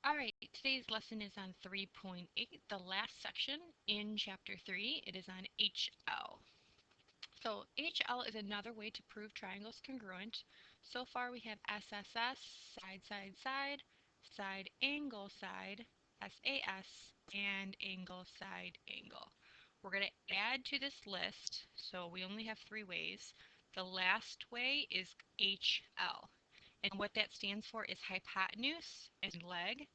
Alright, today's lesson is on 3.8, the last section in Chapter 3. It is on HL. So HL is another way to prove triangles congruent. So far we have SSS, side, side, side, side, angle, side, SAS, and angle, side, angle. We're going to add to this list, so we only have three ways. The last way is HL, and what that stands for is hypotenuse and leg.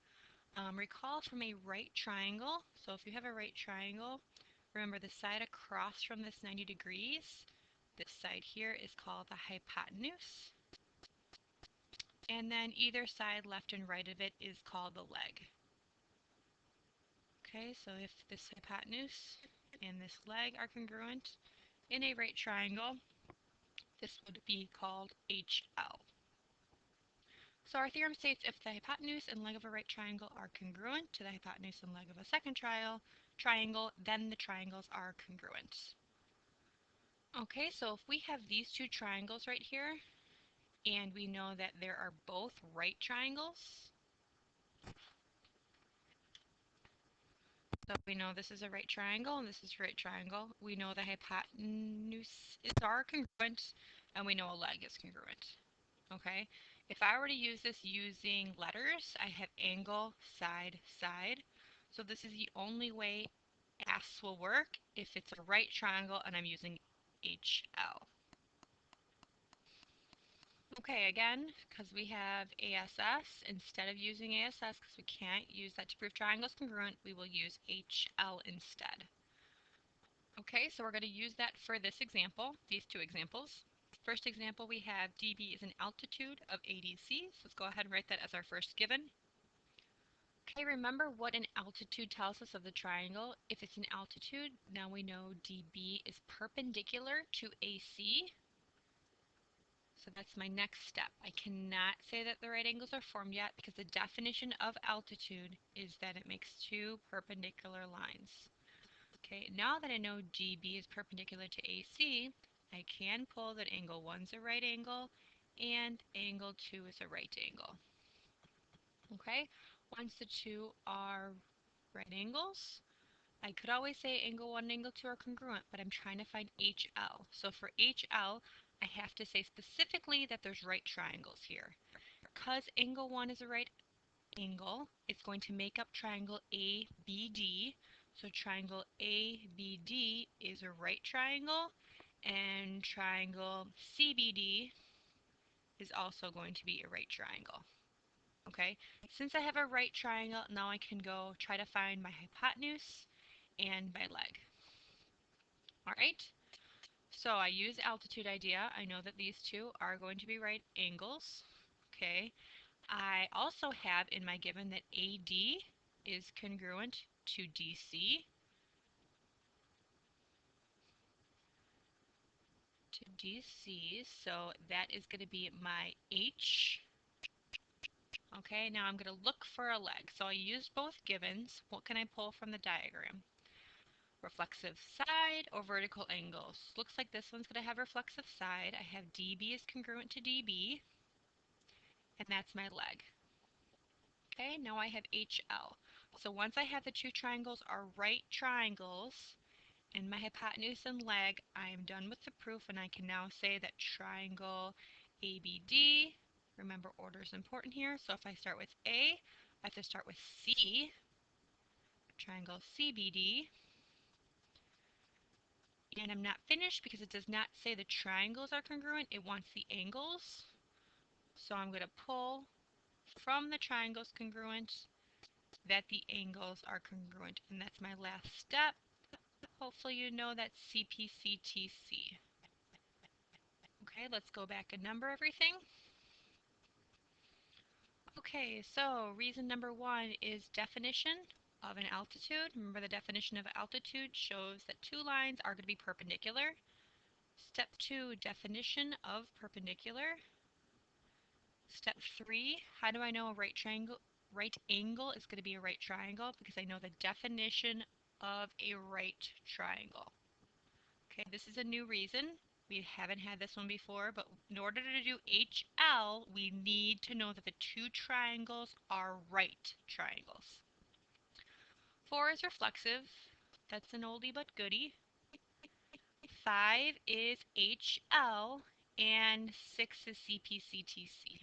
Recall from a right triangle. So if you have a right triangle, remember the side across from this 90 degrees, this side here is called the hypotenuse. And then either side, left and right of it, is called the leg. Okay, so if this hypotenuse and this leg are congruent in a right triangle, this would be called HL. So our theorem states if the hypotenuse and leg of a right triangle are congruent to the hypotenuse and leg of a second triangle, then the triangles are congruent. Okay, so if we have these two triangles right here, and we know that there are both right triangles, so we know this is a right triangle and this is a right triangle, we know the hypotenuses are congruent, and we know a leg is congruent. Okay, if I were to use this using letters, I have angle, side, side. So this is the only way ATHS will work if it's a right triangle and I'm using HL. Okay, again, because we have ASS, instead of using ASS, because we can't use that to prove triangles congruent, we will use HL instead. Okay, so we're going to use that for this example, these two examples. First example, we have dB is an altitude of ADC. So let's go ahead and write that as our first given. Okay, remember what an altitude tells us of the triangle. If it's an altitude, now we know dB is perpendicular to AC. So that's my next step. I cannot say that the right angles are formed yet because the definition of altitude is that it makes two perpendicular lines. Okay, now that I know dB is perpendicular to AC, I can pull that angle 1 is a right angle and angle 2 is a right angle. Okay, once the two are right angles, I could always say angle 1 and angle 2 are congruent, but I'm trying to find HL. So for HL, I have to say specifically that there's right triangles here. Because angle 1 is a right angle, it's going to make up triangle ABD. So triangle ABD is a right triangle, and triangle CBD is also going to be a right triangle. Okay, since I have a right triangle, now I can go try to find my hypotenuse and my leg. All right, so I use altitude idea. I know that these two are going to be right angles. Okay, I also have in my given that AD is congruent to DC. So that is going to be my H. Okay, now I'm going to look for a leg. So I used both givens. What can I pull from the diagram? Reflexive side or vertical angles. Looks like this one's going to have reflexive side. I have DB is congruent to DB, and that's my leg. Okay, now I have HL. So once I have the two triangles are right triangles, and my hypotenuse and leg, I am done with the proof, and I can now say that triangle ABD, remember order is important here, so if I start with A, I have to start with C, triangle CBD, and I'm not finished because it does not say the triangles are congruent, it wants the angles, so I'm going to pull from the triangles congruent that the angles are congruent, and that's my last step. Hopefully you know that's CPCTC. Okay, let's go back and number everything. Okay, so reason number one is definition of an altitude. Remember the definition of altitude shows that two lines are going to be perpendicular. Step two, definition of perpendicular. Step three, how do I know a right angle is going to be a right triangle? Because I know the definition of a right triangle. Okay, this is a new reason. We haven't had this one before, but in order to do HL, we need to know that the two triangles are right triangles. 4 is reflexive. That's an oldie but goodie. 5 is HL, and 6 is CPCTC.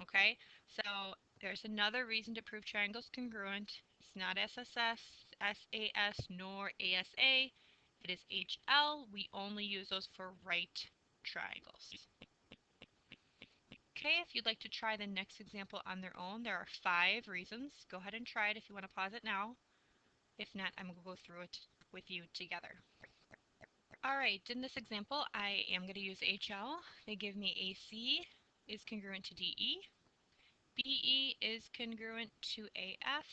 Okay, so there's another reason to prove triangles congruent. It's not SSS, SAS, nor ASA. It is HL. We only use those for right triangles. Okay, if you'd like to try the next example on their own, there are 5 reasons. Go ahead and try it if you want to pause it now. If not, I'm going to go through it with you together. Alright, in this example, I am going to use HL. They give me AC is congruent to DE. BE is congruent to AF.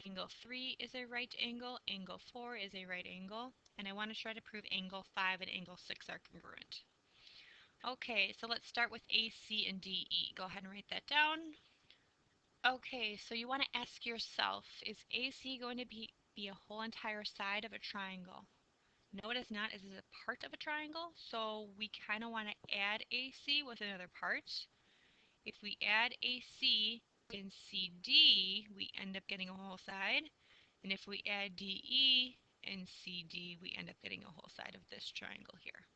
Angle 3 is a right angle. Angle 4 is a right angle. And I want to try to prove angle 5 and angle 6 are congruent. Okay, so let's start with AC and DE. Go ahead and write that down. Okay, so you want to ask yourself, is AC going to be a whole entire side of a triangle? No, it is not. It is a part of a triangle, so we kind of want to add AC with another part. If we add AC in CD, we end up getting a whole side. And if we add DE in CD, we end up getting a whole side of this triangle here.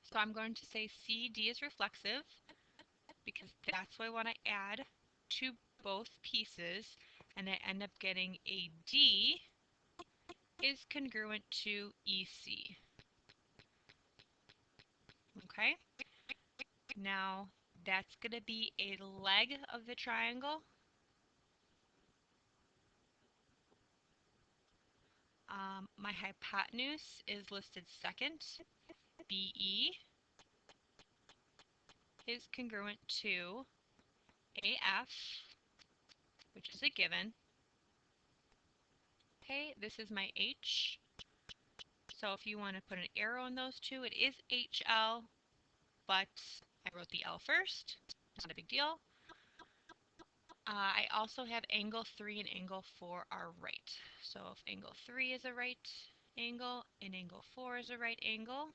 So I'm going to say CD is reflexive because that's what I want to add to both pieces. And I end up getting AD is congruent to EC. Okay? Now, that's going to be a leg of the triangle. My hypotenuse is listed second. BE is congruent to AF, which is a given. Okay, this is my H. So if you want to put an arrow in those two, it is HL, but I wrote the L first. Not a big deal. I also have angle 3 and angle 4 are right. So if angle 3 is a right angle and angle 4 is a right angle,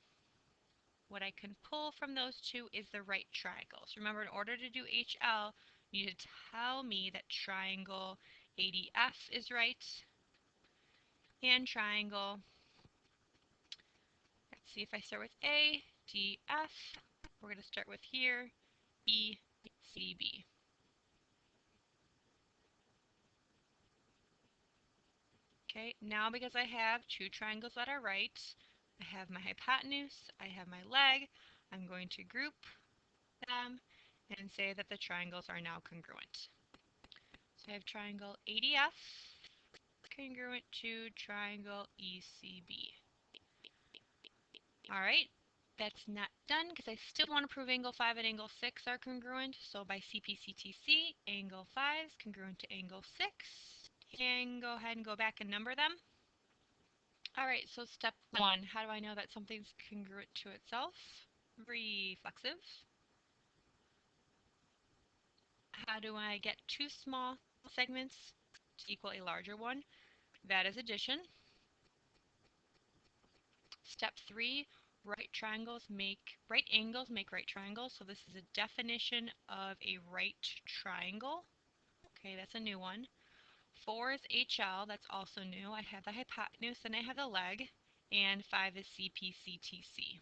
what I can pull from those two is the right triangles. Remember, in order to do HL, you need to tell me that triangle ADF is right and triangle, let's see if I start with ADF, we're going to start with here, ECB. Okay, now because I have two triangles that are right, I have my hypotenuse, I have my leg, I'm going to group them and say that the triangles are now congruent. So I have triangle ADF congruent to triangle ECB. Alright, that's not done because I still want to prove angle 5 and angle 6 are congruent. So by CPCTC, angle 5 is congruent to angle 6. And go ahead and go back and number them. Alright, so step 1, how do I know that something's congruent to itself? Reflexive. How do I get two small segments to equal a larger one? That is addition. Step 3, right angles make right triangles. So this is a definition of a right triangle. Okay, that's a new one. 4 is HL, that's also new. I have the hypotenuse and I have the leg. And 5 is CPCTC.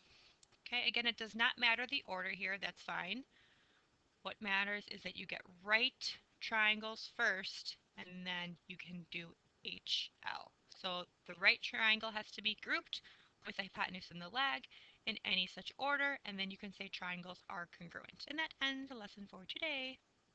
Okay, again, it does not matter the order here, that's fine. What matters is that you get right triangles first, and then you can do HL. So the right triangle has to be grouped with the hypotenuse and the leg in any such order, and then you can say triangles are congruent. And that ends the lesson for today.